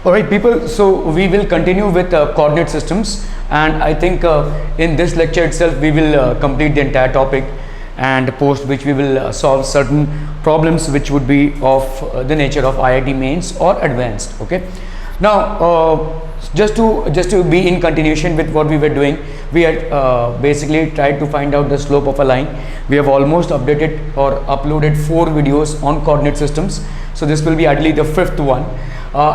All right, people. So we will continue with coordinate systems, and I think in this lecture itself we will complete the entire topic, and post which we will solve certain problems which would be of the nature of IIT mains or advanced. Okay. Now, just to be in continuation with what we were doing, we had basically tried to find out the slope of a line. We have almost updated or uploaded 4 videos on coordinate systems. So this will be ideally the 5th one.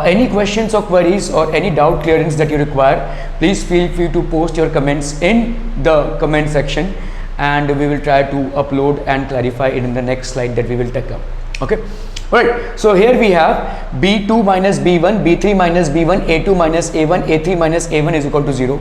Any questions or queries or any doubt clearance that you require, please feel free to post your comments in the comment section, and we will try to upload and clarify it in the next slide that we will take up. Okay. Right, so here we have B2 minus B1, B3 minus B1, A2 minus A1, A3 minus A1 is equal to 0.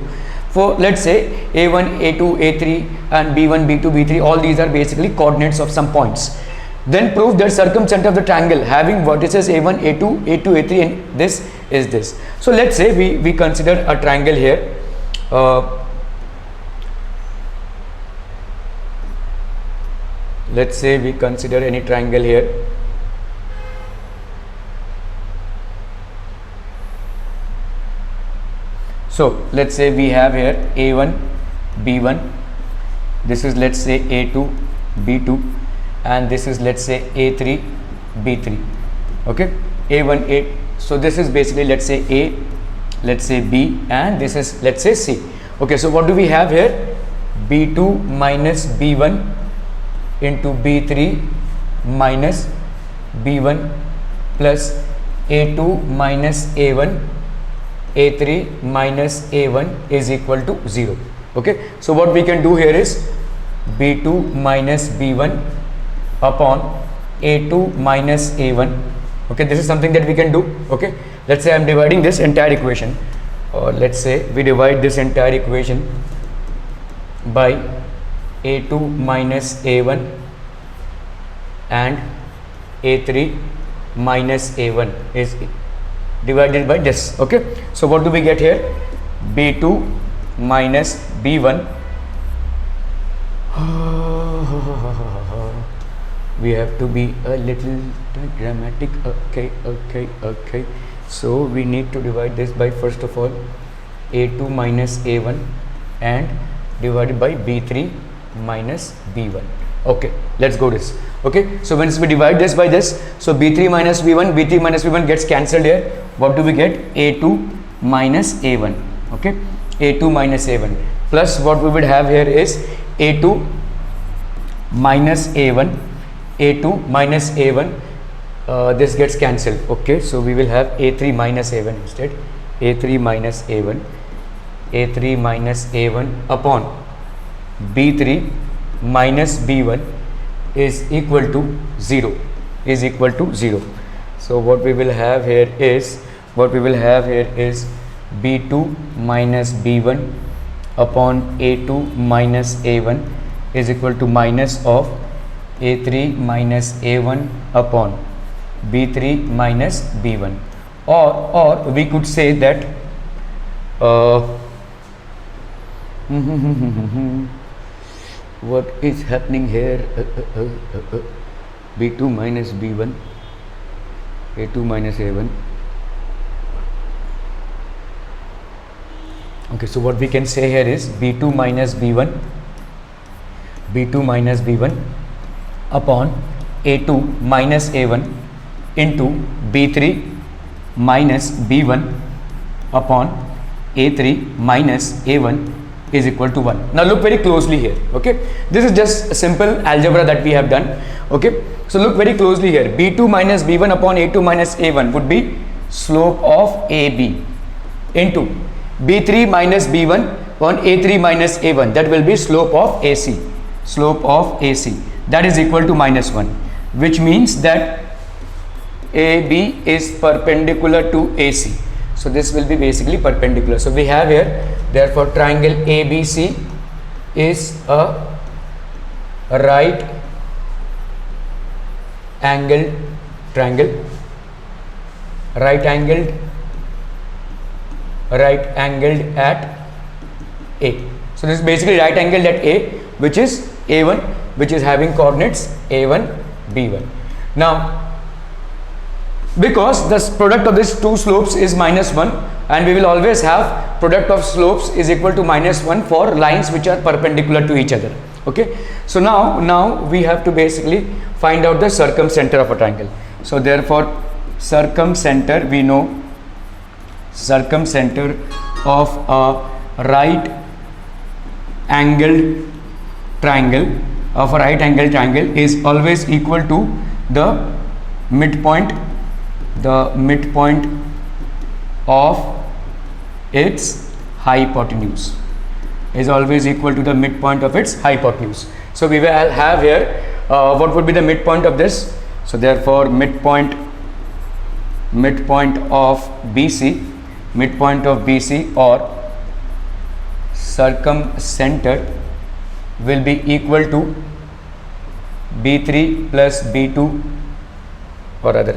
For let's say A1, A2, A3 and B1, B2, B3, all these are basically coordinates of some points. Then prove that circumcenter of the triangle having vertices A1, A2, A2, A3 and this is this. So let's say we consider a triangle here. Let's say we consider any triangle here. So let's say we have here A1, B1, this is let's say A2, B2, and this is let's say A3, B3. Okay, A1, A. So this is basically let's say A, let's say B, and this is let's say C. Okay, so what do we have here? B2 minus B1 into B3 minus B1 plus A2 minus A1, A3 minus A1 is equal to 0. Okay, so what we can do here is B2 minus B1 upon A2 minus A1. Okay, this is something that we can do. Okay, let's say I am dividing this entire equation, or let's say we divide this entire equation by A2 minus A1 and A3 minus A1 is divided by this. Okay, so what do we get here? B2 minus B1. We have to be a little dramatic. Okay, so we need to divide this by, first of all, A2 minus A1 and divided by B3 minus B1. Okay, let's go this. Okay, so once we divide this by this, so B3 minus B1 gets cancelled here. What do we get? A2 minus A1. Okay, A2 minus A1 plus what we would have here is A2 minus A1, A2 minus A1, this gets cancelled. Okay, so we will have A3 minus A1 instead, A3 minus A1, A3 minus A1 upon B3 minus B1 is equal to 0, is equal to 0. So what we will have here is B2 minus B1 upon A2 minus A1 is equal to minus of A3 minus A1 upon B3 minus B1, or we could say that what is happening here? B2 minus B1, A2 minus A1. Okay, so what we can say here is B2 minus B1 upon A2 minus A1 into B3 minus B1 upon A3 minus A1 is equal to 1. Now look very closely here. Okay, this is just a simple algebra that we have done. Okay, so look very closely here. B2 minus B1 upon A2 minus A1 would be slope of AB into B3 minus B1 upon A3 minus A1, that will be slope of AC, that is equal to minus 1, which means that AB is perpendicular to AC. So this will be basically perpendicular. So we have here, therefore triangle ABC is a right angled triangle, right angled at A. So this is basically right angled at A, which is A1, which is having coordinates A1, B1. Now Because the product of these two slopes is -1, and we will always have product of slopes is equal to -1 for lines which are perpendicular to each other. Okay, so now we have to basically find out the circumcenter of a triangle. So therefore circumcenter, we know circumcenter of a right angled triangle is always equal to the midpoint of its hypotenuse, is always equal to the midpoint of its hypotenuse. So we will have here what would be the midpoint of this. So therefore midpoint of BC or circumcenter will be equal to B3 plus B2, or rather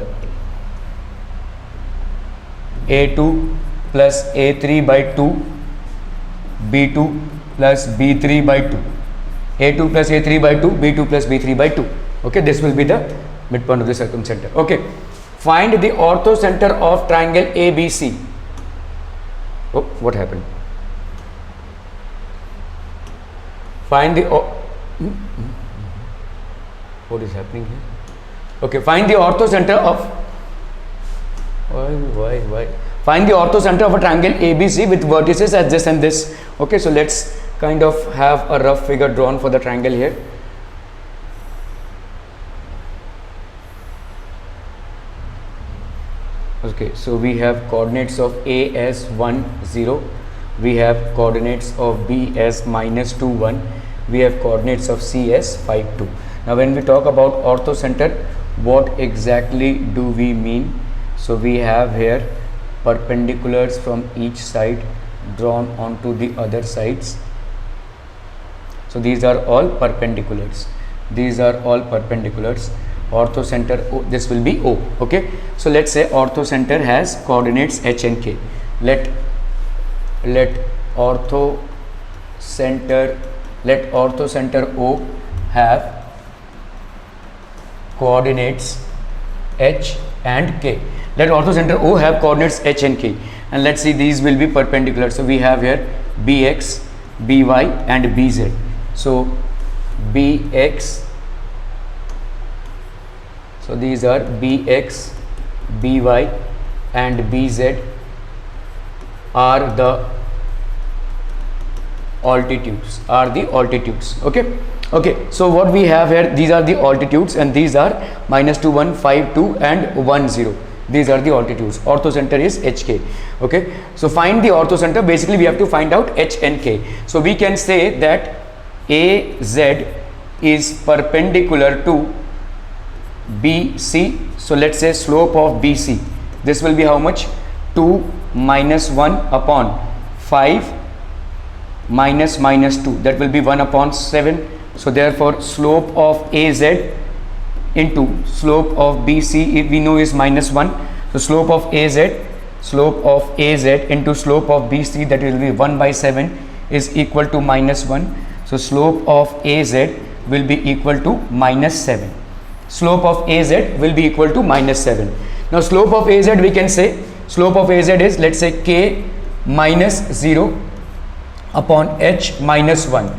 A2 plus A3 by 2, B2 plus B3 by 2, A2 plus A3 by 2, B2 plus B3 by 2. Okay, this will be the midpoint of the circumcenter. Okay, find the orthocenter of triangle ABC. Oh, what happened? Find the what is happening here? Okay, find the orthocenter of why find the orthocenter of a triangle ABC with vertices as this and this. Okay, so let's kind of have a rough figure drawn for the triangle here. Okay, so we have coordinates of A as 1 0, we have coordinates of B as -2 1, we have coordinates of C as 5 2. Now when we talk about orthocenter, what exactly do we mean? So we have here perpendiculars from each side drawn onto the other sides. So these are all perpendiculars. Orthocenter O, this will be O. Okay, so let's say orthocenter has coordinates H and K. Let orthocenter O have coordinates H and K. Let orthocenter O have coordinates H and K, and let's see, these will be perpendicular. So we have here BX, BY and BZ. So BX, so these are BX, BY and BZ are the altitudes, okay, so what we have here, these are the altitudes, and these are -2 1, 5 2 and 1 0. These are the altitudes. Orthocenter is HK. Okay, so find the orthocenter. Basically we have to find out H and K. So we can say that AZ is perpendicular to BC. So let's say slope of BC, this will be how much? 2 minus 1 upon 5 minus -2, that will be 1 upon 7. So therefore slope of AZ into slope of BC, if we know, is -1. So slope of AZ into slope of BC, that will be 1 by 7, is equal to -1. So slope of AZ will be equal to -7. Slope of AZ will be equal to -7. Now slope of AZ, we can say slope of AZ is, let's say, K minus 0 upon H minus 1,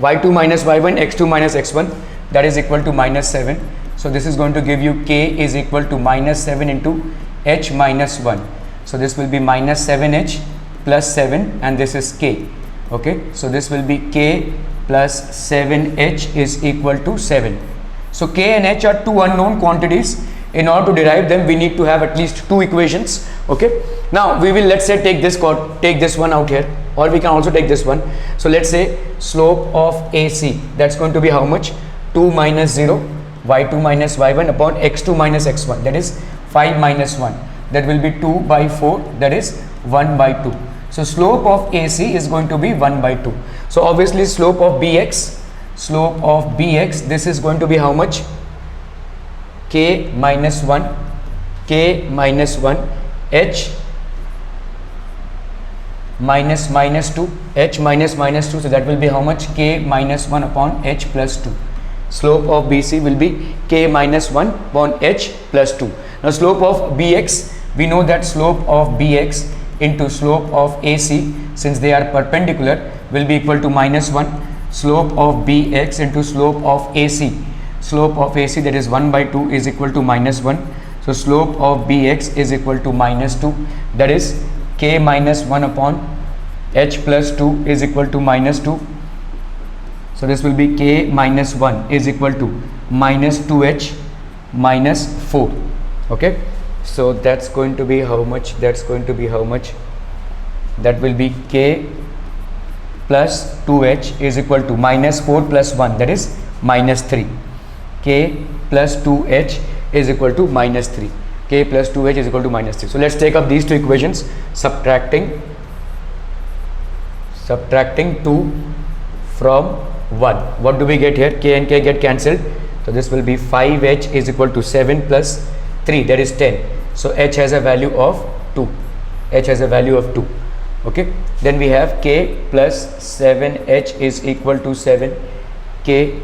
y2 minus y1, x2 minus x1, that is equal to -7. So this is going to give you K is equal to -7 into H minus 1. So this will be -7H plus 7, and this is K. Okay, so this will be K plus 7H is equal to 7. So K and H are two unknown quantities. In order to derive them, we need to have at least two equations. Okay, now we will, let's say, take this one out here, or we can also take this one. So let's say slope of AC, that's going to be how much? 2 minus 0, y2 minus y1 upon x2 minus x1, that is 5 minus 1, that will be 2 by 4, that is 1 by 2. So slope of AC is going to be 1 by 2. So obviously slope of BX, this is going to be how much? K minus 1, H minus -2, H minus -2, so that will be how much? K minus 1 upon H plus 2. slope of BC will be k minus 1 upon h plus 2. Now slope of BX, we know that slope of BX into slope of AC, since they are perpendicular, will be equal to minus 1. Slope of BX into slope of AC, that is 1 by 2 is equal to minus 1. So slope of BX is equal to minus 2, that is k minus 1 upon h plus 2 is equal to minus 2. So this will be k minus 1 is equal to minus 2h minus 4. Okay, so that's going to be how much? That will be k plus 2h is equal to minus 4 plus 1, that is minus 3. K plus 2h is equal to minus 3. K plus 2h is equal to minus 3. So let's take up these two equations, subtracting 2 from 1. What do we get here? K and k get cancelled. So this will be 5h is equal to 7 plus 3, that is 10. So h has a value of 2. Okay, then we have k plus 7h is equal to 7. K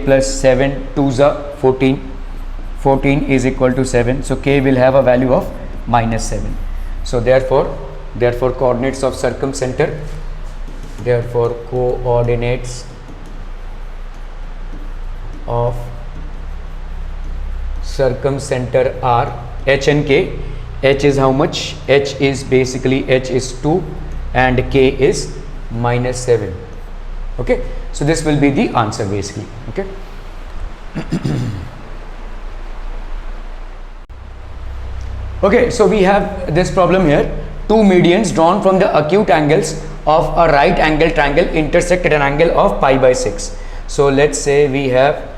plus 7 2s are 14 is equal to 7. So k will have a value of minus 7. So therefore coordinates of circumcenter, coordinates of circumcenter are h and k. H is how much? H is 2 and k is minus 7. Okay, so this will be the answer basically. Okay. Okay, so we have this problem here. Two medians drawn from the acute angles of a right angle triangle intersect at an angle of pi by 6. So let's say we have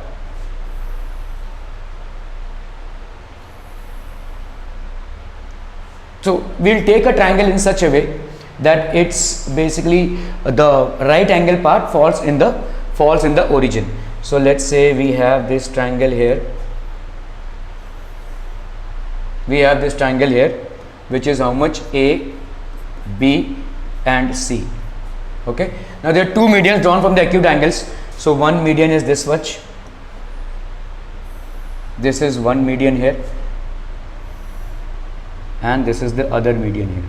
we'll take a triangle in such a way that it's basically the right angle part falls in the origin. So let's say we have this triangle here. Which is how much? A, B and C. Okay, now there are two medians drawn from the acute angles. So one median is this much. This is one median here, and this is the other median here.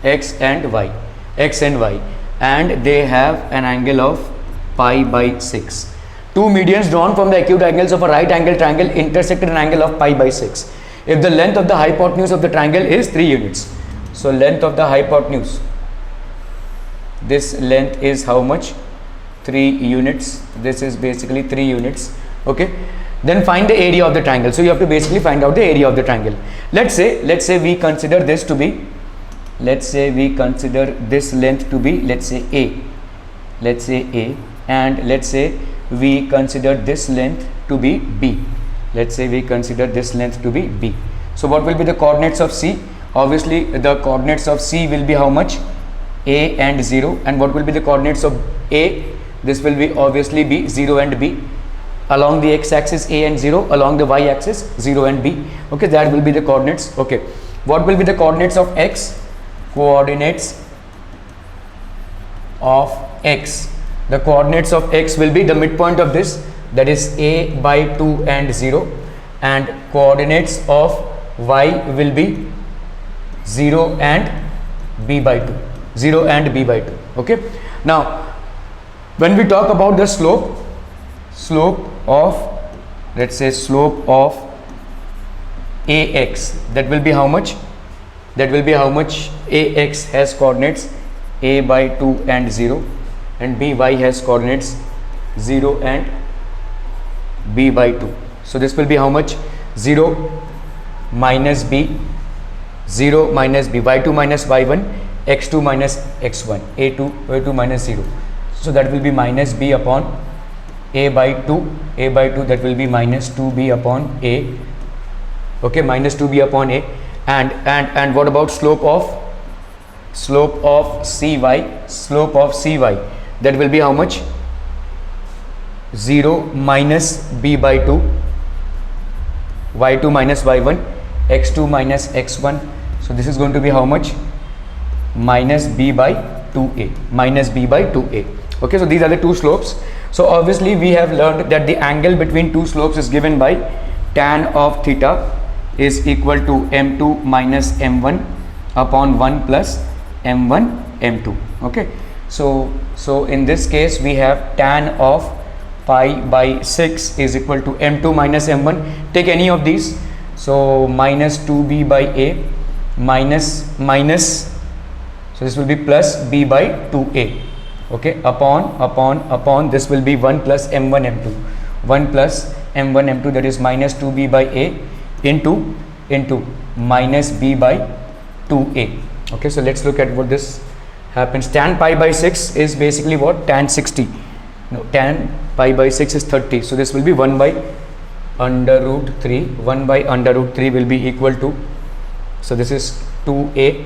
X and Y, and they have an angle of pi by 6. Two medians drawn from the acute angles of a right angle triangle intersect at an angle of pi by 6. If the length of the hypotenuse of the triangle is 3 units. So length of the hypotenuse, this length is how much? 3 units. This is basically 3 units. Okay, then find the area of the triangle. So you have to basically find out the area of the triangle. Let's say we consider this to be, this length to be, let's say A, and let's say we consider this length to be B. So what will be the coordinates of C? Obviously the coordinates of C will be how much? A and 0. And what will be the coordinates of A? This will be obviously be 0 and B. Along the x-axis A and 0, along the y-axis 0 and B. Okay, that will be the coordinates. Okay, what will be the coordinates of X? Coordinates of X. The coordinates of X will be the midpoint of this, that is A by 2 and 0, and coordinates of Y will be 0 and B by 2. Okay, now when we talk about the slope of, let's say, slope of AX, that will be how much? AX has coordinates A by 2 and 0, and BY has coordinates 0 and B by 2. So this will be how much? 0 minus B, Y2 minus Y1, X2 minus X1, A2 minus 0. So that will be minus B upon A by 2, that will be minus 2B upon A. Okay, minus 2B upon A. And what about slope of CY? That will be how much? 0 minus B by 2, Y2 minus Y1, X2 minus X1. So this is going to be how much? Minus B by 2A. Okay, so these are the two slopes. So obviously we have learned that the angle between two slopes is given by tan of theta is equal to m2 minus m1 upon 1 plus m1 m2. Okay, so in this case we have tan of pi by 6 is equal to m2 minus m1. Take any of these. So minus 2b by a minus, so this will be plus b by 2a. Okay, upon this will be 1 plus m1 m2, 1 plus m1 m2, that is minus 2b by a into minus b by 2a. Okay, so let's look at what this happens. Tan pi by 6 is basically what? Tan 60. No, tan pi by 6 is 30. So this will be 1 by under root 3. 1 by under root 3 will be equal to, so this is 2a,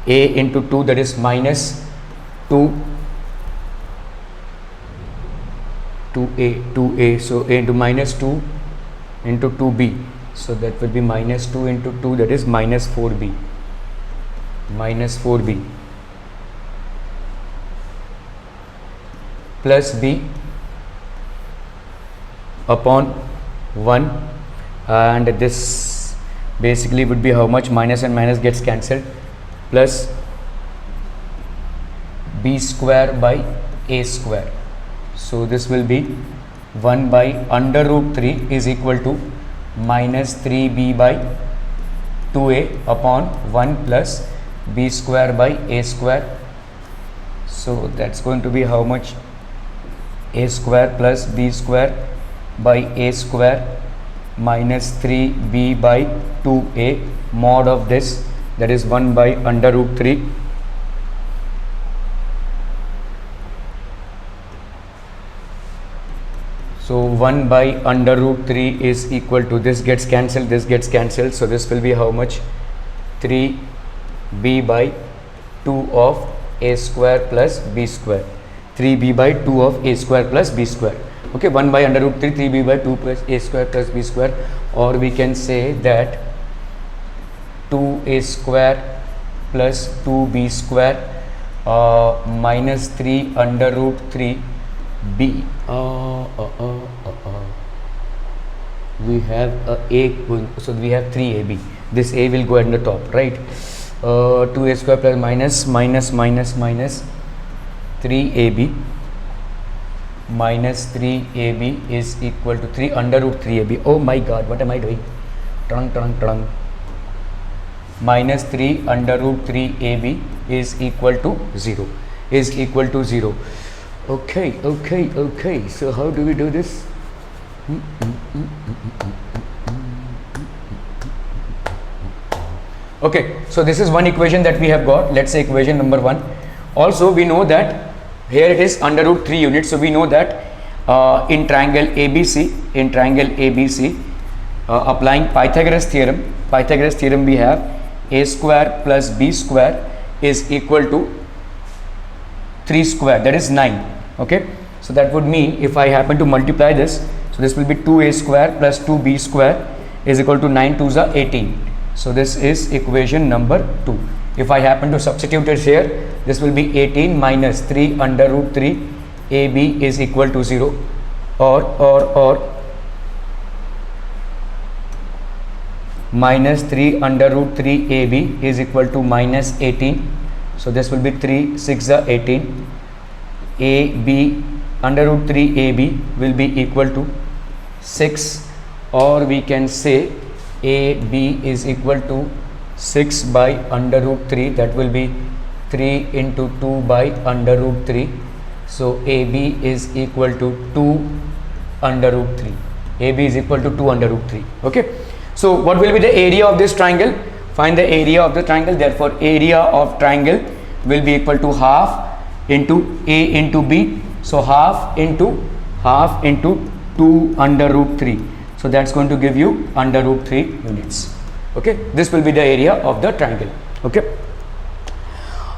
a into 2, that is minus 2a, so a into minus 2 into 2b, so that will be minus 2 into 2, that is minus 4b, plus b upon 1, and this basically would be how much? Minus and minus gets cancelled, plus b square by a square. So this will be 1 by under root 3 is equal to minus 3b by 2a upon 1 plus b square by a square. So that's going to be how much? A square plus b square by a square minus 3b by 2a mod of this, that is 1 by under root 3 . So 1 by under root 3 is equal to, this gets cancelled, so this will be how much? 3b by 2 of a square plus b square, 3b by 2 of a square plus b square. Okay, 1 by under root 3, 3b by 2 plus a square plus b square, or we can say that 2a square plus 2b square minus 3 under root 3 b. We have a going, so we have 3ab. This a will go at the top, right? 2a square plus minus 3ab minus 3ab is equal to 3 under root 3ab. Oh my god, what am I doing? Minus 3 under root 3ab is equal to 0. Okay. So how do we do this? Okay, so this is one equation that we have got. Let's say equation number 1. Also we know that here it is under root 3 units, so we know that in triangle ABC, applying Pythagoras theorem, we have a square plus b square is equal to 3 square, that is 9. Okay, so that would mean if I happen to multiply this, so this will be 2a square plus 2b square is equal to 9 2s are 18. So this is equation number 2. If I happen to substitute it here, this will be 18 minus 3 under root 3 ab is equal to 0, or minus 3 under root 3 ab is equal to minus 18. So this will be 3 6 are 18. ab under root 3 ab will be equal to 6, or we can say ab is equal to 6 by under root 3, that will be 3 into 2 by under root 3. So AB is equal to 2 under root 3. AB is equal to 2 under root 3. Okay. So what will be the area of this triangle? Find the area of the triangle. Therefore area of triangle will be equal to half into A into B. So half into 2 under root 3. So that's going to give you under root 3 units. Okay, this will be the area of the triangle. Okay,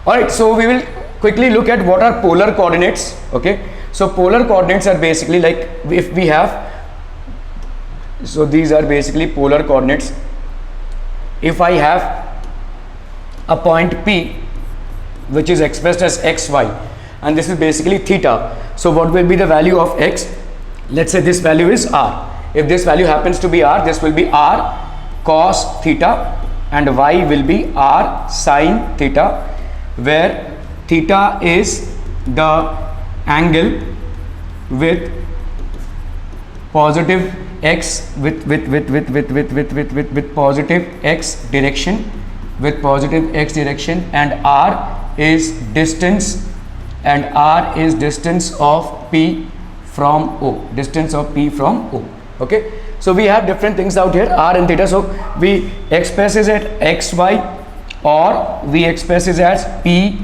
all right, so we will quickly look at what are polar coordinates. Okay, so polar coordinates are basically like, if we have, so these are basically polar coordinates. If I have a point P which is expressed as xy, and this is basically theta. So what will be the value of x? Let's say this value is r. If this value happens to be r, this will be r cos theta, and y will be r sin theta, where theta is the angle with positive x with positive x direction, and r is distance, of p from O, okay. So we have different things out here, r and theta. So we express it as xy, or we express it as p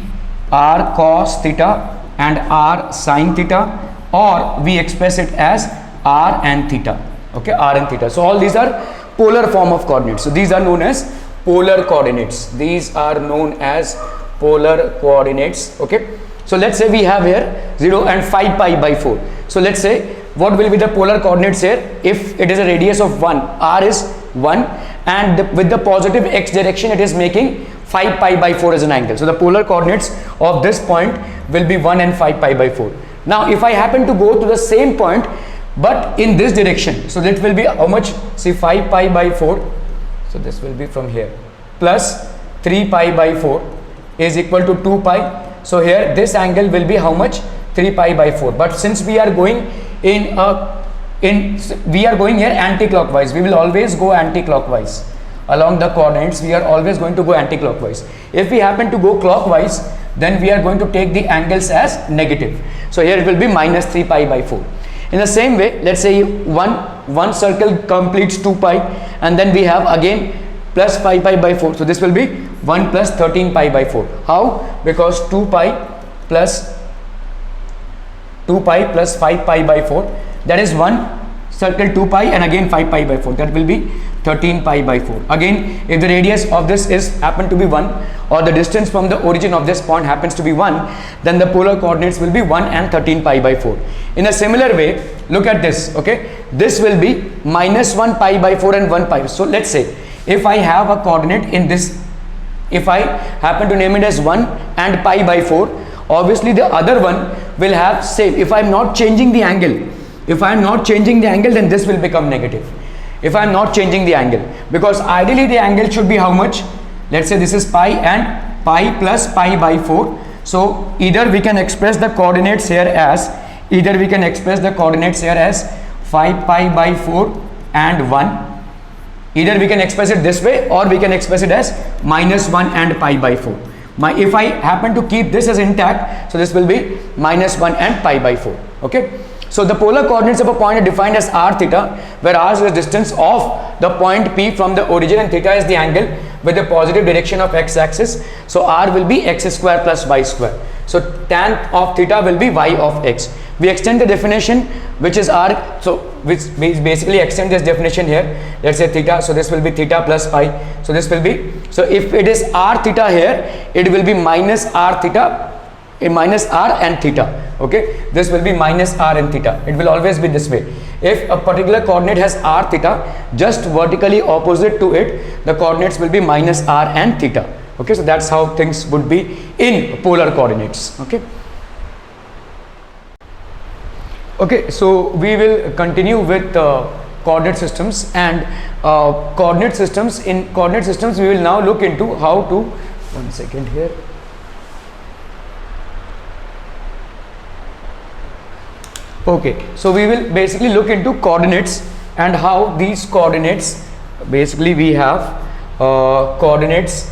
r cos theta and r sin theta, or we express it as r and theta, okay, r and theta. So all these are polar form of coordinates. So these are known as polar coordinates. Okay. So let's say we have here 0 and 5 pi by 4. So let's say what will be the polar coordinates here? If it is a radius of 1, r is 1, and with the positive x direction it is making 5 pi by 4 as an angle. So the polar coordinates of this point will be 1 and 5 pi by 4. Now if I happen to go to the same point but in this direction, so that will be how much? See, 5 pi by 4, so this will be from here, plus 3 pi by 4 is equal to 2 pi. So here this angle will be how much? 3 pi by 4. But since we are going here anti-clockwise, we will always go anti-clockwise. Along the coordinates we are always going to go anti-clockwise. If we happen to go clockwise, then we are going to take the angles as negative. So here it will be minus 3 pi by 4. In the same way, let's say one circle completes 2 pi, and then we have again plus 5 pi by 4. So this will be 1 plus 13 pi by 4. How? Because 2 pi plus 5 pi by 4, that is one circle 2 pi and again 5 pi by 4, that will be 13 pi by 4. Again, if the radius of this is happen to be 1, or the distance from the origin of this point happens to be 1, then the polar coordinates will be 1 and 13 pi by 4. In a similar way, look at this, okay, this will be minus 1 pi by 4 and 1 pi. So let's say if I have a coordinate in this, if I happen to name it as 1 and pi by 4, obviously the other one will have same. If I am not changing the angle, then this will become negative. If I am not changing the angle, because ideally the angle should be how much? Let's say this is pi and pi plus pi by 4. So either we can express the coordinates here as 5 pi by 4 and 1. Either we can express it this way, or we can express it as minus 1 and pi by 4. If I happen to keep this as intact, so this will be minus 1 and pi by 4. Okay. So the polar coordinates of a point are defined as r theta, where r is the distance of the point P from the origin and theta is the angle with the positive direction of x-axis. So r will be x square plus y square. So tan of theta will be y of x. We extend the definition, which is r, so which basically extend this definition here. Let's say theta, so this will be theta plus pi. So this will be, so if it is r theta here, it will be minus r theta, minus r and theta. Okay, this will be minus r and theta. It will always be this way. If a particular coordinate has r theta, just vertically opposite to it, the coordinates will be minus r and theta. Okay, so that's how things would be in polar coordinates. Okay. Okay, so we will continue with coordinate systems, and coordinate systems. In coordinate systems, we will now look into how to, one second here. Okay, so we will basically look into coordinates and how these coordinates, basically we have coordinates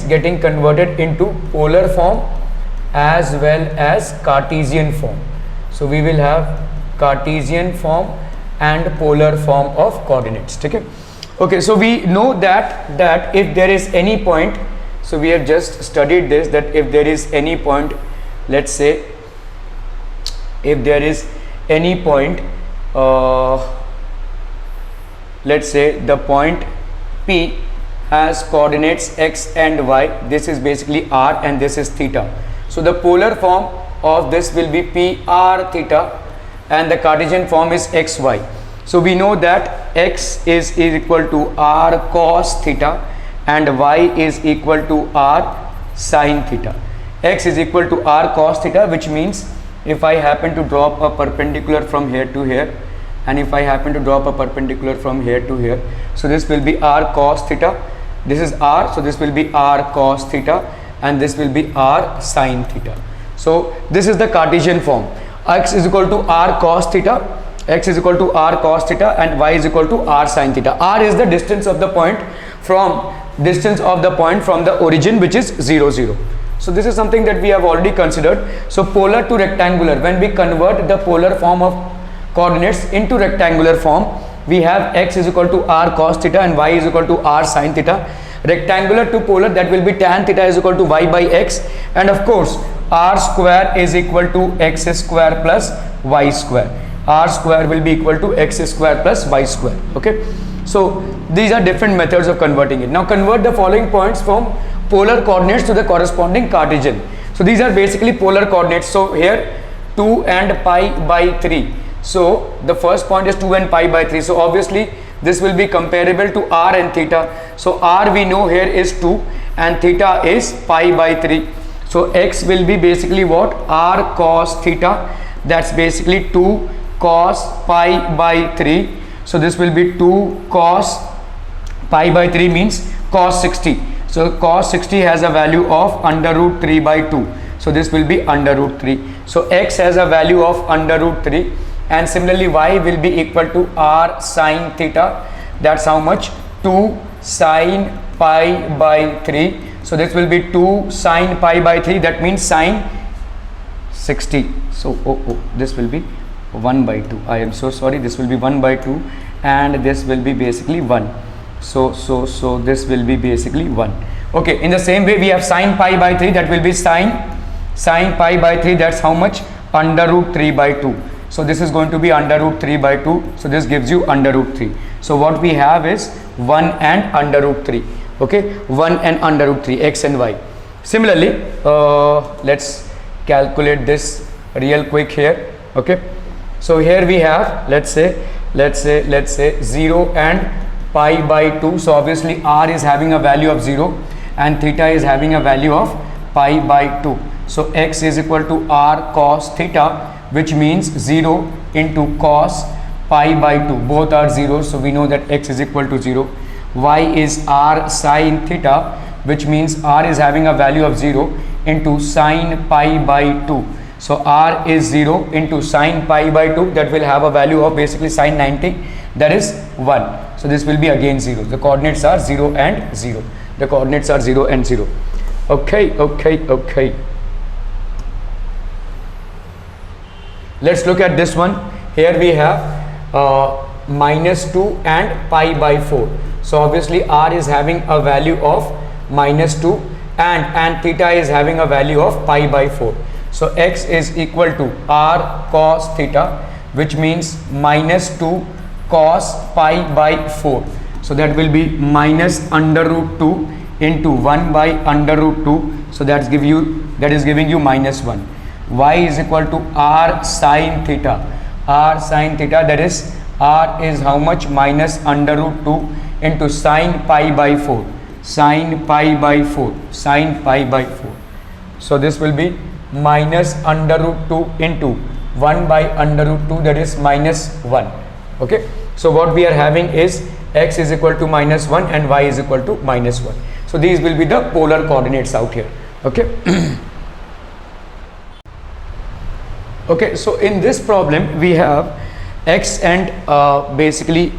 getting converted into polar form as well as Cartesian form. So we will have Cartesian form and polar form of coordinates. Okay. Okay, so we know that if there is any point, so we have just studied this, that if there is any point, let's say if there is any point, let's say the point P has coordinates x and y, this is basically r and this is theta. So the polar form of this will be p r theta and the Cartesian form is xy. So we know that x is equal to r cos theta and y is equal to r sine theta. X is equal to r cos theta, which means if I happen to drop a perpendicular from here to here, and if I happen to drop a perpendicular from here to here, so this will be r cos theta. This is r, so this will be r cos theta, and this will be r sine theta. So this is the Cartesian form. X is equal to r cos theta, x is equal to r cos theta, and y is equal to r sine theta. R is the distance of the point from the origin, which is 0 0. So this is something that we have already considered. So polar to rectangular, when we convert the polar form of coordinates into rectangular form, we have x is equal to r cos theta and y is equal to r sine theta. Rectangular to polar, that will be tan theta is equal to y by x, and of course r square is equal to x square plus y square. R square will be equal to x square plus y square. Okay, so these are different methods of converting it. Now convert the following points from polar coordinates to the corresponding Cartesian. So these are basically polar coordinates. So here 2 and pi by 3. So the first point is 2 and pi by 3. So obviously this will be comparable to r and theta. So r we know here is 2 and theta is pi by 3. So x will be basically what? R cos theta. That's basically 2 cos pi by 3. So this will be 2 cos pi by 3 means cos 60. So cos 60 has a value of under root 3 by 2. So this will be under root 3. So x has a value of under root 3, and similarly y will be equal to r sine theta. That's how much? 2 sine pi by 3. So this will be 2 sine pi by 3. That means sine 60. So this will be 1 by 2. I am so sorry. This will be 1 by 2, and this will be basically 1. So this will be basically 1. Okay, in the same way we have sine pi by 3, that will be sine pi by 3. That's how much? Under root 3 by 2. So this is going to be under root 3 by 2. So this gives you under root 3. So what we have is 1 and under root 3. Okay, 1 and under root 3, x and y. Similarly, let's calculate this real quick here. Okay, so here we have, let's say 0 and pi by 2. So obviously r is having a value of 0 and theta is having a value of pi by 2. So x is equal to r cos theta, which means 0 into cos pi by 2. Both are 0, so we know that x is equal to 0. Y is r sine theta, which means r is having a value of 0 into sine pi by 2. So r is 0 into sine pi by 2, that will have a value of basically sine 90, that is 1. So this will be again 0. The coordinates are 0 and 0. The coordinates are 0 and 0. Okay. Let's look at this one. Here we have minus 2 and pi by 4. So obviously r is having a value of minus 2 and theta is having a value of pi by 4. So x is equal to r cos theta, which means minus 2 cos pi by 4. So that will be minus under root 2 into 1 by under root 2. So that is giving you minus 1. Y is equal to r sine theta. R sine theta, that is r is how much? Minus under root 2 into sine pi by 4. Sine pi by 4. Sine pi by 4. So this will be minus under root 2 into 1 by under root 2, that is minus 1. Okay, so what we are having is x is equal to minus 1 and y is equal to minus 1. So these will be the polar coordinates out here. Okay. Okay, so in this problem we have x and basically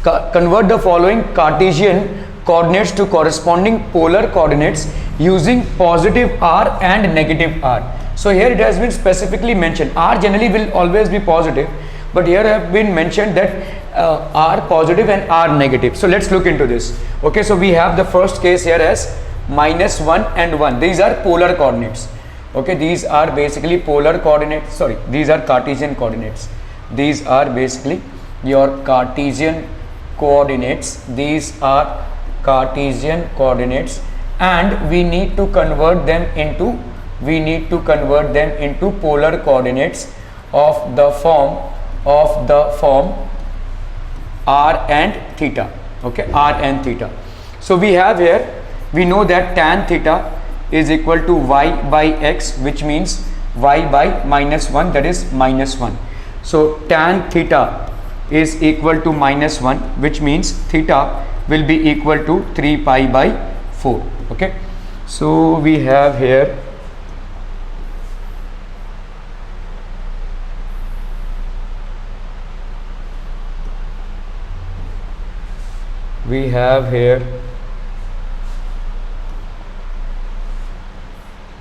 convert the following Cartesian coordinates to corresponding polar coordinates using positive r and negative r. So here it has been specifically mentioned r generally will always be positive, but here have been mentioned that r positive and r negative. So let's look into this. Okay, so we have the first case here as minus 1 and 1. These are polar coordinates. Okay, these are basically polar coordinates. Sorry, these are Cartesian coordinates. These are basically your Cartesian coordinates. These are Cartesian coordinates, and we need to convert them into polar coordinates of the form r and theta. Okay, r and theta. So we have here, we know that tan theta is equal to y by x, which means y by -1, that is -1. So tan theta is equal to -1, which means theta will be equal to 3 pi by 4. Okay, so we have here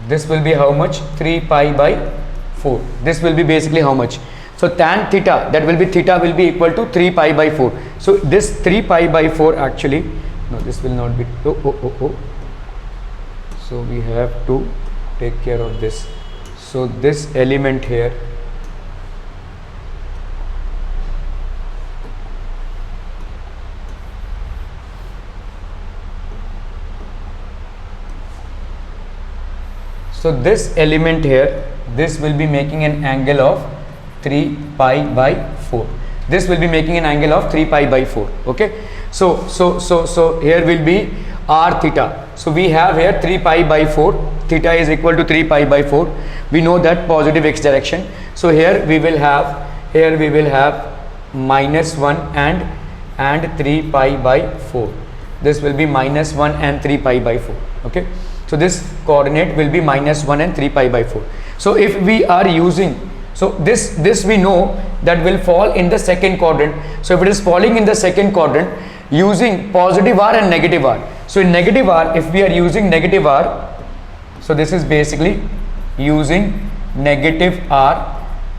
this will be how much? 3 pi by 4. This will be basically how much? So tan theta, that will be theta will be equal to 3 pi by 4. So this 3 pi by 4 actually, no, this will not be, so we have to take care of this. So this element here, so this element here, this will be making an angle of 3 pi by 4. This will be making an angle of 3 pi by 4. Okay, so here will be r theta. So we have here 3 pi by 4. Theta is equal to 3 pi by 4. We know that positive x direction. So here we will have -1 and 3 pi by 4. This will be -1 and 3 pi by 4. Okay, so this coordinate will be -1 and 3 pi by 4. So if we are using, so this we know that will fall in the second quadrant. So if it is falling in the second quadrant, using positive r and negative r. So in negative r, if we are using negative r, so this is basically using negative r,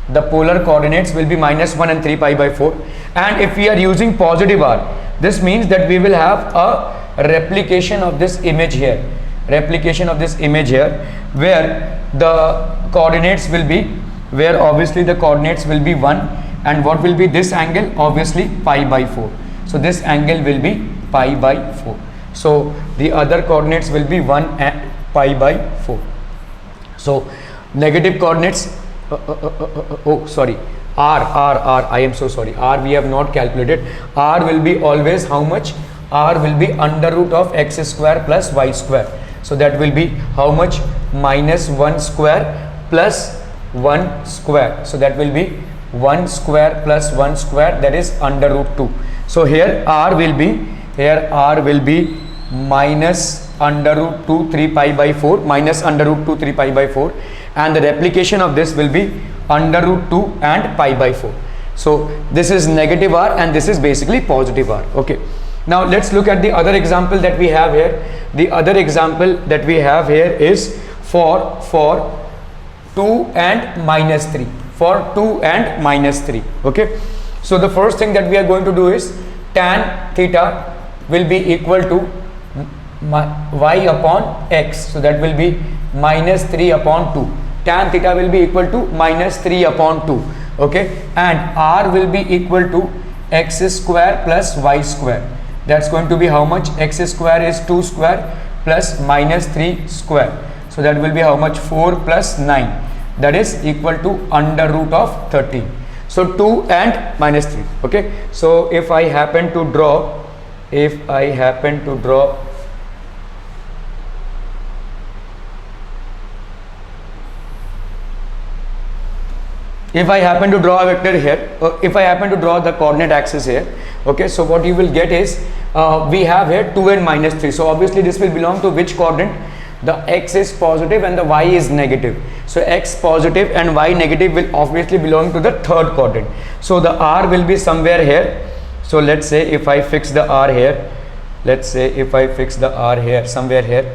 the polar coordinates will be -1 and 3 pi by 4. And if we are using positive r, this means that we will have a replication of this image here, where the coordinates will be, where obviously the coordinates will be 1, and what will be this angle? Obviously pi by 4. So this angle will be pi by 4. So the other coordinates will be 1 and pi by 4. So negative coordinates, r, I am so sorry, r we have not calculated. R will be always how much? R will be under root of x square plus y square. So that will be how much? -1 square plus 1 square. So that will be 1 square plus 1 square, that is under root 2. So here r will be minus under root 2 3 pi by 4, minus under root 2 3 pi by 4, and the replication of this will be under root 2 and pi by 4. So this is negative r and this is basically positive r. Okay, now let's look at the other example that we have here. The other example that we have here is for 2 and -3, for 2 and -3. Okay, so the first thing that we are going to do is tan theta will be equal to y upon x. So that will be -3 upon 2. Tan theta will be equal to -3 upon 2. Okay, and r will be equal to x square plus y square. That's going to be how much? X square is 2 square plus -3 square. So that will be how much? 4 plus 9. That is equal to under root of 13. So 2 and -3. Okay, so if I happen to draw a vector here, if I happen to draw the coordinate axis here, okay, so what you will get is we have here 2 and -3. So obviously this will belong to which quadrant? The x is positive and the y is negative. So x positive and y negative will obviously belong to the third quadrant. So the r will be somewhere here. So let's say if I fix the r here, somewhere here.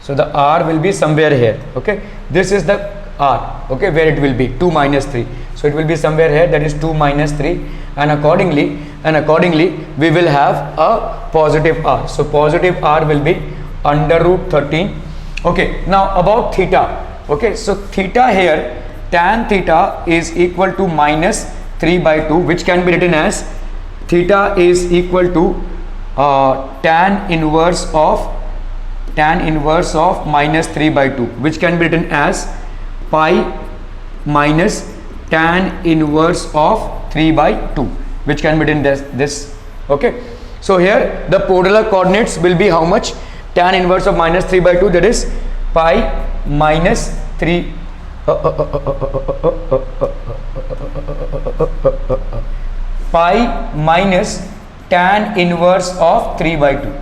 So the r will be somewhere here. Okay, this is the r, okay, where it will be 2 -3. So it will be somewhere here, that is 2 -3, and accordingly we will have a positive r. So positive r will be under root 13. Okay, now about theta. Okay, so theta here, tan theta is equal to -3 by 2, which can be written as theta is equal to tan inverse of -3 by 2, which can be written as pi minus tan inverse of 3 by 2, which can be written this. Okay, so here the polar coordinates will be how much? tan inverse of minus 3 by 2, that is pi minus 3 pi minus tan inverse of 3 by 2,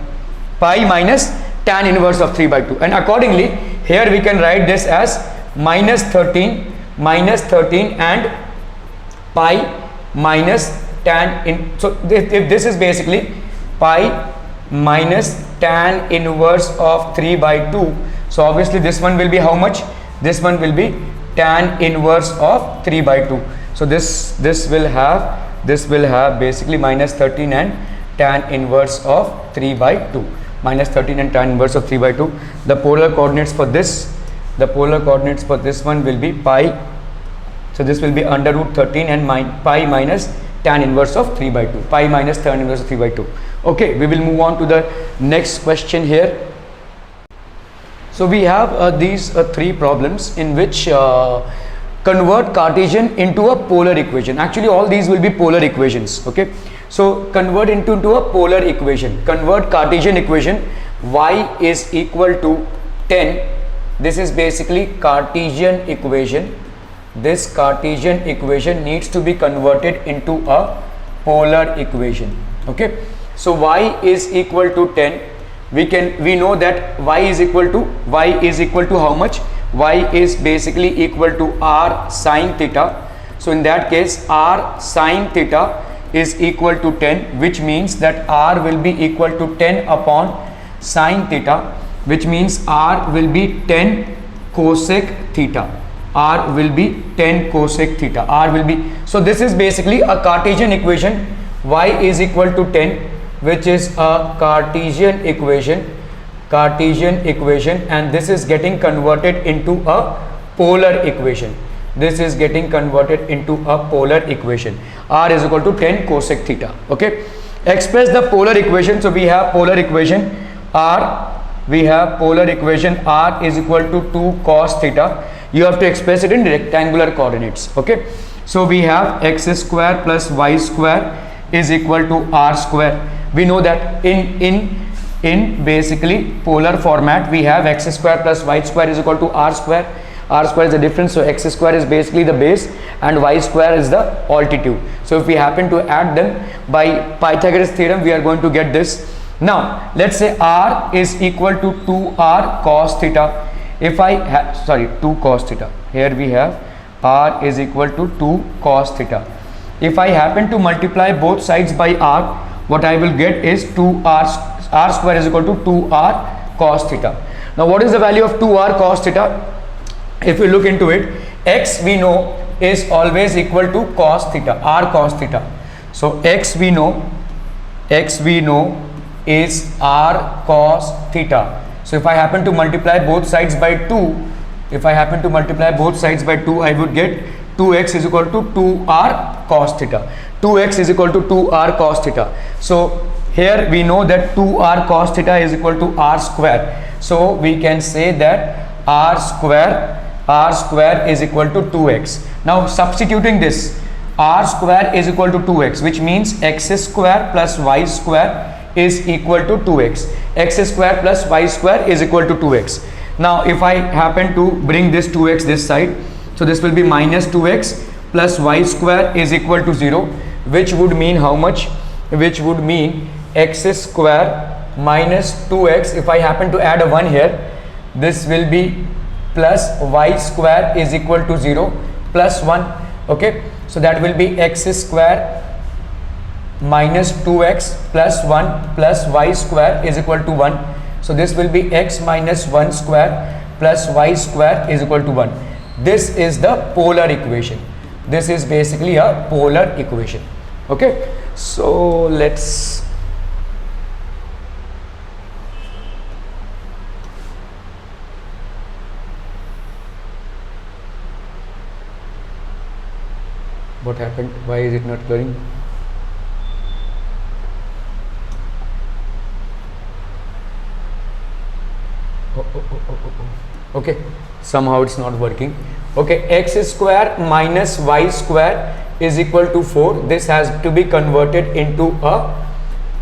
pi minus tan inverse of 3 by 2, and accordingly here we can write this as minus 13 and pi minus tan in. So if this is basically pi minus tan inverse of 3 by 2, so obviously this one will be how much? This one will be tan inverse of 3 by 2. So this will have basically minus 13 and tan inverse of 3 by 2, minus 13 and tan inverse of 3 by 2. The polar coordinates for this one will be pi, so this will be under root 13 and pi minus tan inverse of 3 by 2, pi minus tan inverse of 3 by 2. Okay, we will move on to the next question here. So we have these three problems in which convert Cartesian into a polar equation. Actually all these will be polar equations. Okay, so convert into a polar equation. Convert Cartesian equation y is equal to 10. This is basically Cartesian equation. This Cartesian equation needs to be converted into a polar equation. Okay, so y is equal to 10. We know that y is equal to how much? Y is basically equal to r sine theta. So in that case r sine theta is equal to 10, which means that r will be equal to 10 upon sine theta, which means r will be 10 cosec theta. R will be 10 cosec theta. R will be, so this is basically a Cartesian equation. Y is equal to 10, which is a Cartesian equation, and this is getting converted into a polar equation. This is getting converted into a polar equation. R is equal to 10 cosec theta. Okay, express the polar equation. So we have polar equation R is equal to 2 cos theta. You have to express it in rectangular coordinates. Okay, so we have x square plus y square is equal to r square. We know that in basically polar format we have x square plus y square is equal to r square. R square is the difference, so x square is basically the base and y square is the altitude. So if we happen to add them by Pythagoras theorem, we are going to get this. Now let's say r is equal to 2r cos theta. If I have 2 cos theta, here we have r is equal to 2 cos theta. If I happen to multiply both sides by r, what I will get is 2r square is equal to 2r cos theta. Now what is the value of 2r cos theta? If we look into it, x we know is always equal to cos theta, r cos theta. So x we know is r cos theta. So if I happen to multiply both sides by 2, I would get 2x is equal to 2r cos theta. 2x is equal to 2r cos theta. So here we know that 2r cos theta is equal to r square. So we can say that r square is equal to 2x. Now substituting this, r square is equal to 2x, which means x square plus y square is equal to 2x. X square plus y square is equal to 2x. Now if I happen to bring this 2x this side, so this will be minus 2x plus y square is equal to 0, which would mean how much? Which would mean x square minus 2x. If I happen to add a 1 here, this will be plus y square is equal to 0 plus 1. Okay, so that will be x square minus 2x plus 1 plus y square is equal to 1. So this will be x minus 1 square plus y square is equal to 1. This is the polar equation. This is basically a polar equation. Okay, so let's what happened? Why is it not going? Okay, somehow it's not working. Okay, x square minus y square is equal to 4. This has to be converted into a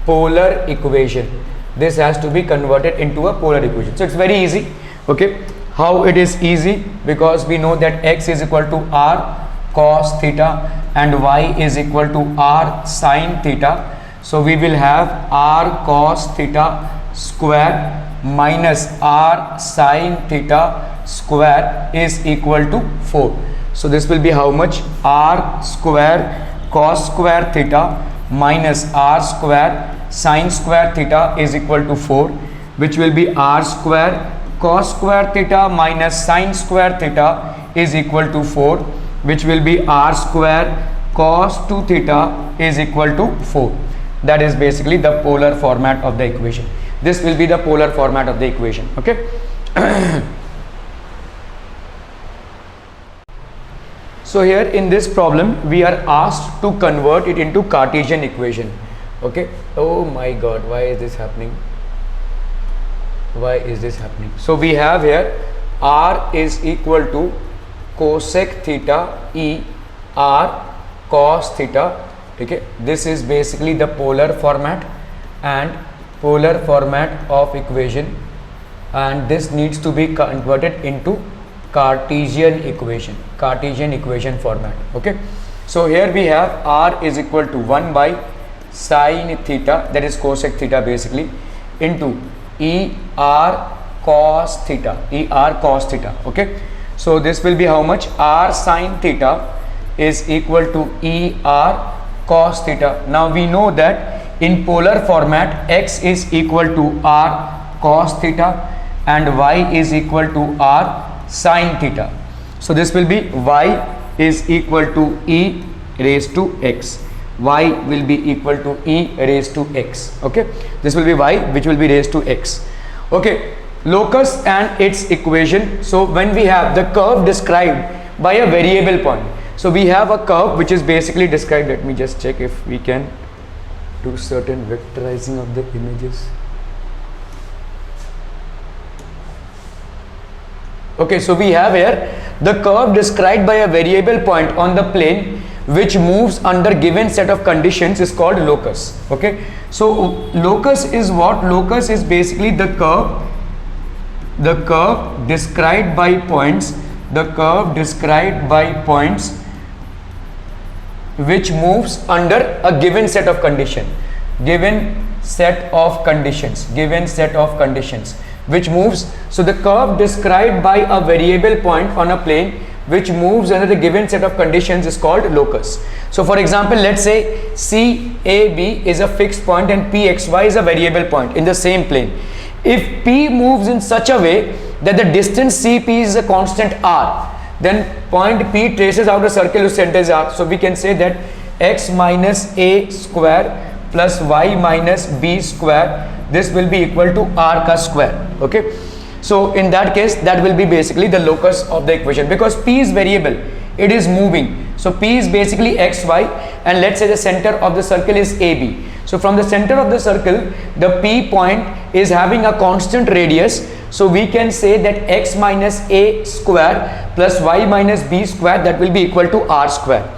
polar equation. this has to be converted into a polar equation. So it's very easy. Okay, how it is easy? Because we know that x is equal to r cos theta and y is equal to r sin theta. So we will have r cos theta square minus r sin theta square is equal to 4. So this will be how much? R square cos square theta minus r square sin square theta is equal to 4, which will be r square cos square theta minus sin square theta is equal to 4, which will be r square cos 2 theta is equal to 4. That is basically the polar format of the equation. This will be the polar format of the equation. Okay. So here in this problem we are asked to convert it into Cartesian equation. Okay. Oh my god, why is this happening? Why is this happening? So we have here r is equal to cosec theta e r cos theta. Okay, this is basically the polar format and polar format of equation, and this needs to be converted into Cartesian equation format. Okay, so here we have r is equal to 1 by sin theta, that is cosec theta basically, into e r cos theta, okay. So this will be how much? R sin theta is equal to e r cos theta. Now we know that in polar format x is equal to r cos theta and y is equal to r sin theta. So this will be y is equal to e raised to x. Y will be equal to e raised to x. Okay, this will be y which will be raised to x. Okay, locus and its equation. So when we have the curve described by a variable point, so we have a curve which is basically described. Let me just check if we can do certain vectorizing of the images. Okay, so we have here the curve described by a variable point on the plane which moves under given set of conditions is called locus. Okay, so locus is what? Locus is basically the curve described by points, which moves under a given set of conditions, which moves. So the curve described by a variable point on a plane which moves under the given set of conditions is called locus. So for example, let's say CAB is a fixed point and PXY is a variable point in the same plane. If P moves in such a way that the distance CP is a constant r, then point P traces out a circle whose center is r. So we can say that x minus a square plus y minus b square, this will be equal to r ka square. Okay, so in that case that will be basically the locus of the equation, because P is variable, it is moving. So P is basically xy, and let's say the center of the circle is AB. So from the center of the circle, the P point is having a constant radius. So we can say that x minus a square plus y minus b square, that will be equal to r square.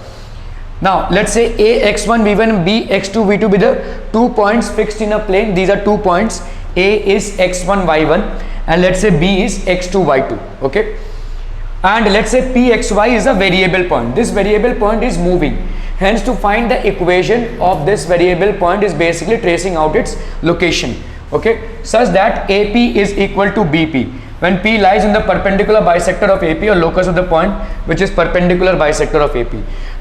Now let's say a x1 v1 and b x2 v2 be the 2 points fixed in a plane. These are 2 points. A is x1 y1 and let's say b is x2 y2. Okay, and let's say pxy is a variable point. This variable point is moving, hence to find the equation of this variable point is basically tracing out its location. Okay, such that AP is equal to BP when P lies in the perpendicular bisector of AP, or locus of the point which is perpendicular bisector of AP.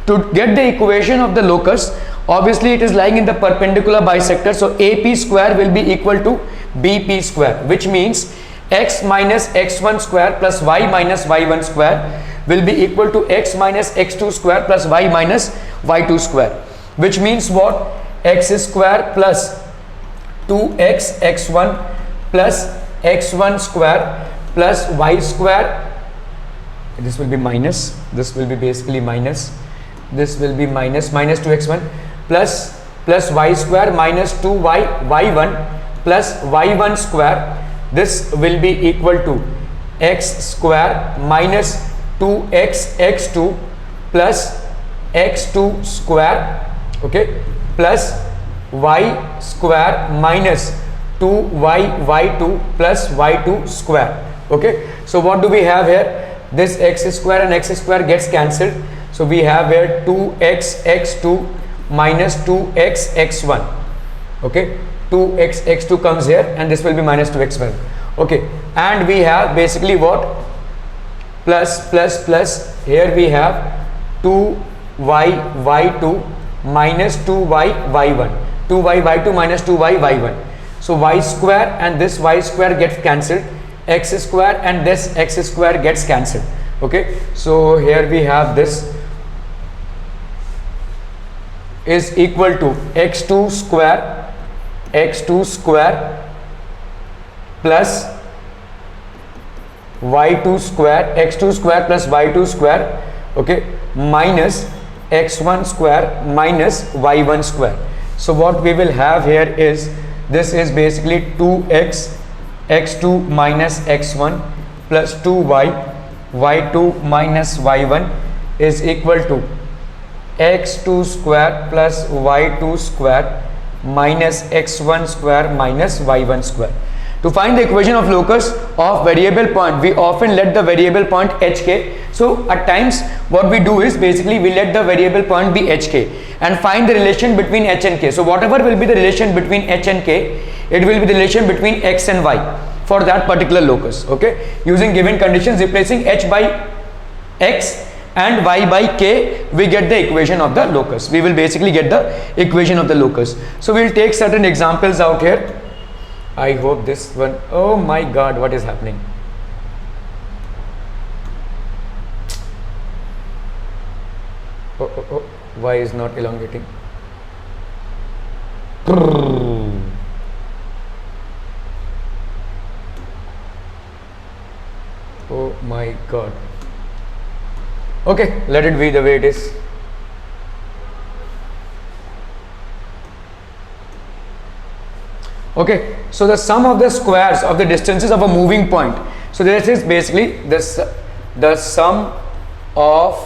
To get the equation of the locus, obviously it is lying in the perpendicular bisector, so AP square will be equal to BP square, which means x minus x1 square plus y minus y1 square will be equal to x minus x2 square plus y minus y2 square, which means what? X square plus 2x x1 plus x1 square plus y square, this will be minus, this will be basically minus, this will be minus 2x1 plus y square minus 2y y1 plus y1 square, this will be equal to x square minus 2x x2 plus x2 square, okay, plus y square minus 2y y2 plus y2 square. Okay, so what do we have here? This x square and x square gets cancelled, so we have here 2x x2 minus 2x x1. Okay, 2x x2 comes here and this will be minus 2x1. Okay, and we have basically what? Plus plus plus, here we have 2y y2 minus 2y y1, 2y y2 minus 2y y1. So y square and this y square gets cancelled, x square and this x square gets cancelled. Okay, so here we have this is equal to x2 square plus y2 square, x2 square plus y2 square, okay, minus x1 square minus y1 square. So what we will have here is, this is basically 2x x2 minus x1 plus 2y y2 minus y1 is equal to x2 square plus y2 square minus x1 square minus y1 square. To find the equation of locus of variable point, we often let the variable point hk. So at times what we do is basically we let the variable point be hk and find the relation between h and k. So whatever will be the relation between h and k, it will be the relation between x and y for that particular locus. Okay, using given conditions, replacing h by x and y by k, we get the equation of the locus. We will basically get the equation of the locus. So we will take certain examples out here. I hope this one, oh my god, what is happening? Oh, why is not elongating? Oh my god. Okay, let it be the way it is. Okay, so the sum of the squares of the distances of a moving point. So this is basically this, the sum of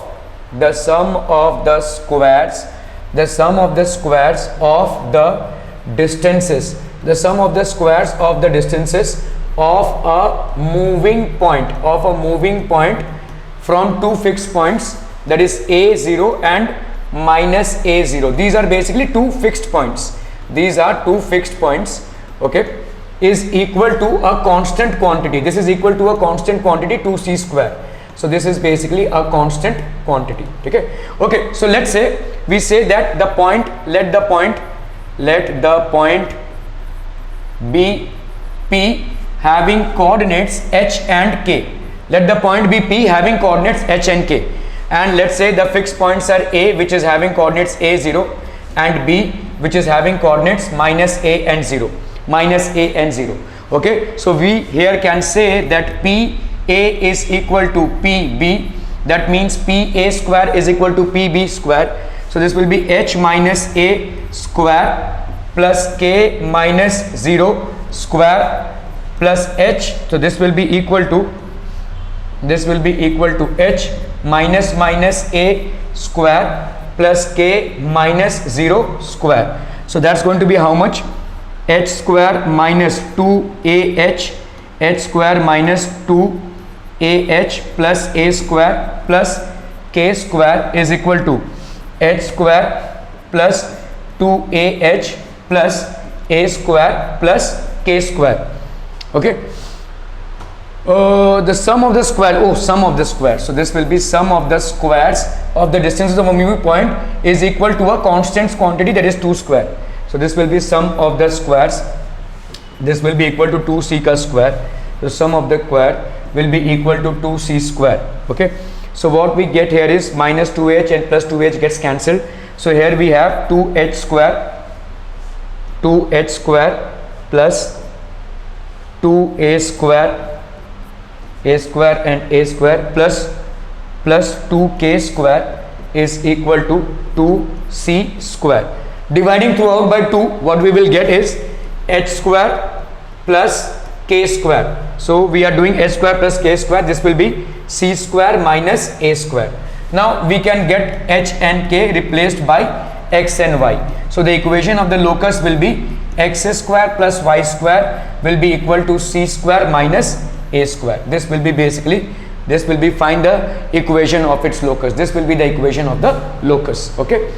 the squares of the distances, the sum of the squares of the distances of a moving point from two fixed points, that is a0 and minus a0. These are basically two fixed points. These are two fixed points. Okay, is equal to a constant quantity. This is equal to a constant quantity 2c square. So this is basically a constant quantity. Okay, okay, so let's say we say that the point, let the point be P having coordinates h and k. Let the point be P having coordinates h and k, and let's say the fixed points are A, which is having coordinates a0, and B, which is having coordinates minus a and 0. Okay, so we here can say that PA is equal to PB. That means PA square is equal to PB square. So this will be h minus a square plus k minus 0 square plus h. So this will be equal to h minus a square plus k minus 0 square. So that's going to be how much? H square minus 2ah, h square minus 2ah plus a square plus k square is equal to h square plus 2ah plus a square plus k square. Okay, the sum of the square, sum of the square. So this will be sum of the squares of the distances of a moving point is equal to a constant quantity, that is 2 square. So this will be sum of the squares. This will be equal to 2c ka square. The sum of the square will be equal to 2c square. Okay, so what we get here is minus 2h and plus 2h gets cancelled. So here we have 2h square plus 2a square and a square plus 2k square is equal to 2c square. Dividing throughout by 2, what we will get is h square plus k square. So we are doing h square plus k square. This will be c square minus a square. Now we can get h and k replaced by x and y. So the equation of the locus will be x square plus y square will be equal to c square minus a square. This will be basically, this will be find the equation of its locus. This will be the equation of the locus. Okay.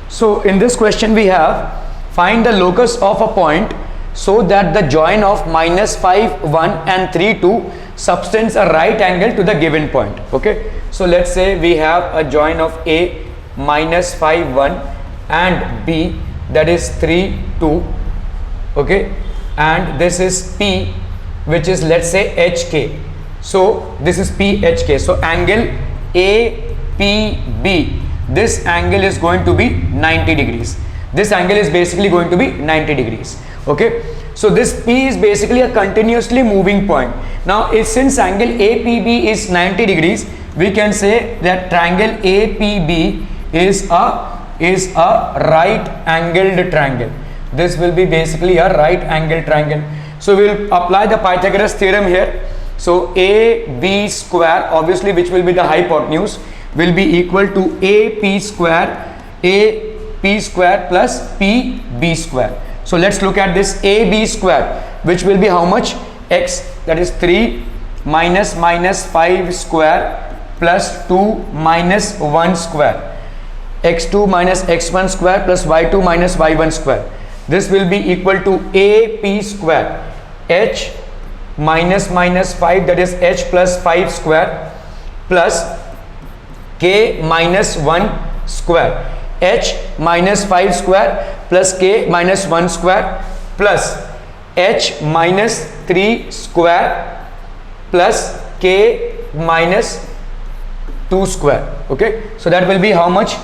So in this question we have find the locus of a point so that the join of minus 5, 1 and 3, 2 subtends a right angle to the given point. Okay. So let's say we have a join of A minus 5, 1 and B, that is 3, 2. Okay. And this is P, which is, let's say, HK. So this is PHK. So angle APB, this angle is going to be 90 degrees. This angle is basically going to be 90 degrees. Okay. So this P is basically a continuously moving point. Now since angle APB is 90 degrees, we can say that triangle APB is a right angled triangle. This will be basically a right angled triangle. So we will apply the Pythagoras theorem here. So AB square, obviously, which will be the hypotenuse, will be equal to AP square plus PB square. So let's look at this AB square, which will be how much? X, that is 3 minus 5 square plus 2 minus 1 square. X2 minus x1 square plus y2 minus y1 square. This will be equal to AP square, H minus 5, that is H plus 5 square, plus K minus 1 square. H minus 5 square plus K minus 1 square plus H minus 3 square plus K minus 2 square. Okay. So that will be how much?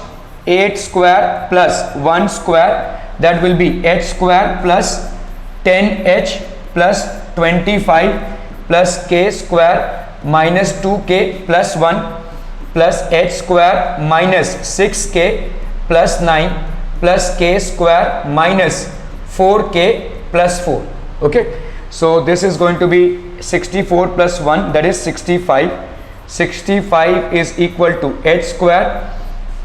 8 square plus 1 square, that will be H square plus 10H plus 25 plus K square minus 2K plus 1 plus H square minus 6K plus 9 plus K square minus 4K plus 4. Okay. So this is going to be 64 plus 1, that is 65. 65 is equal to H square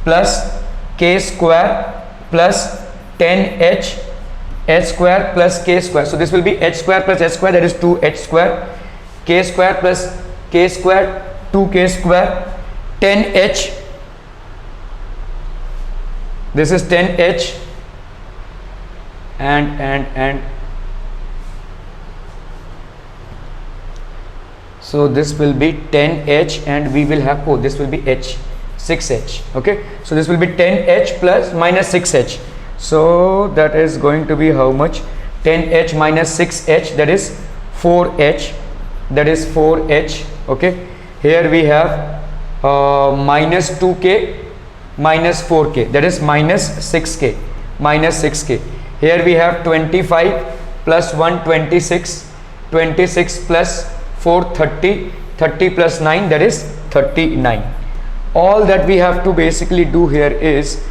plus K square plus 10H H square plus K square. So this will be H square plus H square, that is 2H square, K square plus K square, 2K square, 10H, this is 10H and so this will be 10H and we will have, oh, this will be H, 6H. Okay. So this will be 10H plus minus 6H. So that is going to be how much? 10H minus 6H, that is 4H, that is 4H. Okay. Here we have minus 2K minus 4K, that is minus 6K, minus 6K. Here we have 25 plus 1, 26, 26 plus 4, 30, 30 plus 9, that is 39. All that we have to basically do here is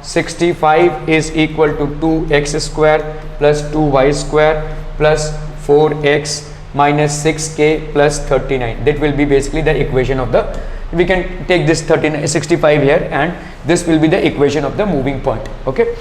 65 is equal to 2x square plus 2y square plus 4x minus 6k plus 39. That will be basically the equation of the, we can take this 65 here and this will be the equation of the moving point. Okay.